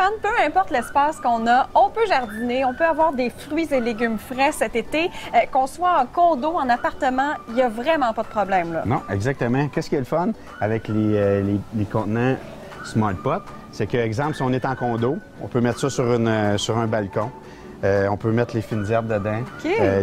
Stéphane, peu importe l'espace qu'on a, on peut jardiner, on peut avoir des fruits et légumes frais cet été. Qu'on soit en condo, en appartement, il n'y a vraiment pas de problème, là. Non, exactement. Qu'est-ce qui est le fun avec les contenants Smart Pot? C'est que, exemple, si on est en condo, on peut mettre ça sur un balcon. On peut mettre les fines herbes dedans,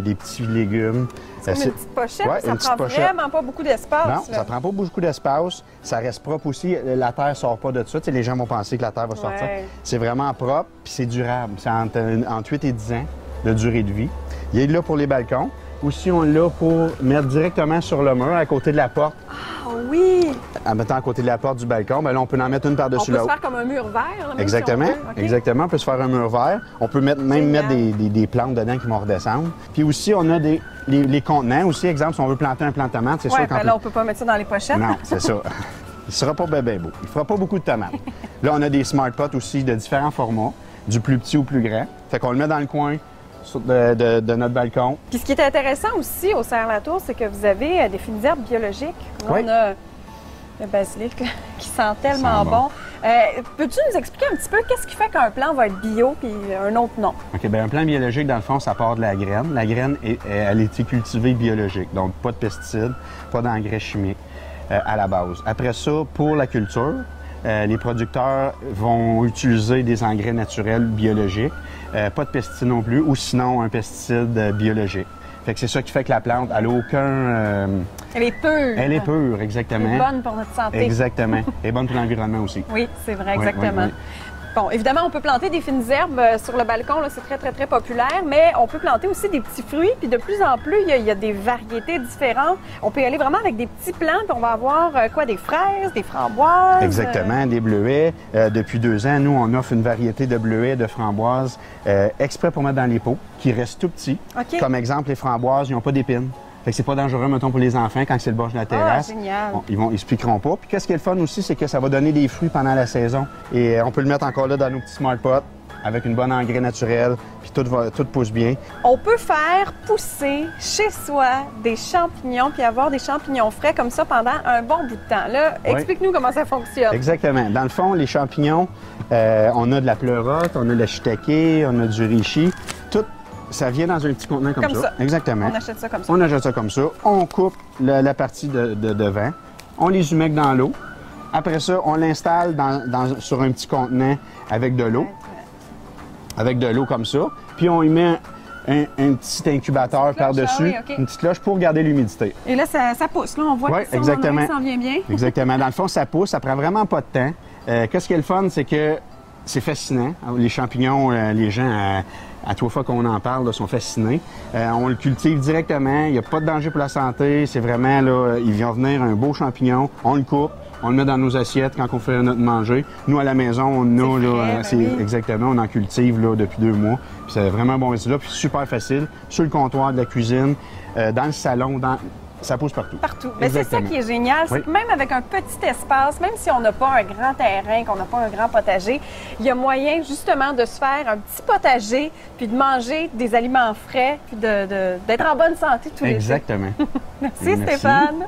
des petits légumes. C'est comme une petite pochette, ouais, ça prend vraiment pas beaucoup d'espace. Non, ça prend pas beaucoup d'espace. Ça reste propre aussi. La terre ne sort pas de ça. Tu sais, les gens vont penser que la terre va sortir. C'est vraiment propre, puis c'est durable. C'est entre 8 et 10 ans de durée de vie. Il est là pour les balcons. Aussi, on l'a pour mettre directement sur le mur, à côté de la porte. Ah oui! En mettant à côté de la porte du balcon, bien là, on peut en mettre une par-dessus l'autre. On peut se faire comme un mur vert. Là, exactement, si on veut. exactement. On peut se faire un mur vert. On peut même mettre des plantes dedans qui vont redescendre. Puis aussi, on a les contenants aussi. Exemple, si on veut planter un plant de tomate, c'est sûr qu'on là, on peut pas mettre ça dans les pochettes. Non, c'est ça. Il ne sera pas bien beau. Il ne fera pas beaucoup de tomates. Là, on a des Smart Pots aussi de différents formats, du plus petit au plus grand. Fait qu'on le met dans le coin de notre balcon. Puis ce qui est intéressant aussi au Serre-la-Tour, c'est que vous avez des fines herbes biologiques. Oui. On a le basilic qui sent tellement bon. Peux-tu nous expliquer un petit peu qu'est-ce qui fait qu'un plant va être bio puis un autre non? OK, bien un plant biologique, dans le fond, ça part de la graine. La graine, elle a été cultivée biologique, donc pas de pesticides, pas d'engrais chimiques à la base. Après ça, pour la culture, les producteurs vont utiliser des engrais naturels biologiques, pas de pesticides non plus, ou sinon un pesticide biologique. Fait que c'est ça qui fait que la plante, elle n'a aucun... Elle est pure. Elle est pure, exactement. Elle est bonne pour notre santé. Exactement. Elle est bonne pour l'environnement aussi. Oui, c'est vrai, exactement. Oui. Bon, évidemment, on peut planter des fines herbes sur le balcon, c'est très, très, très populaire, mais on peut planter aussi des petits fruits, puis de plus en plus, il y a des variétés différentes. On peut y aller vraiment avec des petits plants, puis on va avoir des fraises, des framboises. Exactement, des bleuets. Depuis 2 ans, nous, on offre une variété de bleuets, de framboises, exprès pour mettre dans les pots, qui restent tout petits. Okay. Comme exemple, les framboises, ils n'ont pas d'épines. Fait que c'est pas dangereux, mettons, pour les enfants quand c'est le bord de la terrasse. Ah, génial. Ils se piqueront pas. Puis qu'est-ce qui est le fun aussi, c'est que ça va donner des fruits pendant la saison. Et on peut le mettre encore là dans nos petits Smart Pots avec une bonne engrais naturelle, puis tout pousse bien. On peut faire pousser chez soi des champignons, puis avoir des champignons frais comme ça pendant un bon bout de temps. Là, explique-nous comment ça fonctionne. Exactement. Dans le fond, les champignons, on a de la pleurote, on a de la shiitake, on a du reishi. Tout ça vient dans un petit contenant comme ça. Exactement. On achète ça comme ça. On achète ça comme ça. On coupe la partie de devant. On les humecte dans l'eau. Après ça, on l'installe sur un petit contenant avec de l'eau. Avec de l'eau comme ça. Puis on y met un petit incubateur par-dessus, une petite cloche pour garder l'humidité. Et là, ça pousse. Là, on voit que ça s'en vient bien. Exactement. Dans le fond, ça pousse. Ça prend vraiment pas de temps. Qu'est-ce qui est le fun, c'est que c'est fascinant. Les champignons, les gens... À 3 fois qu'on en parle, sont fascinés. On le cultive directement, il n'y a pas de danger pour la santé. C'est vraiment, là, il vient venir un beau champignon, on le coupe, on le met dans nos assiettes quand on fait notre manger. Nous, à la maison, on a, là, exactement, on en cultive là, depuis 2 mois. Puis c'est vraiment bon résultat, puis super facile. Sur le comptoir de la cuisine, dans le salon, ça pousse partout. Partout. Mais c'est ça qui est génial, c'est que même avec un petit espace, même si on n'a pas un grand terrain, qu'on n'a pas un grand potager, il y a moyen justement de se faire un petit potager, puis de manger des aliments frais, puis d'être en bonne santé tous les jours. Exactement. Merci Stéphane.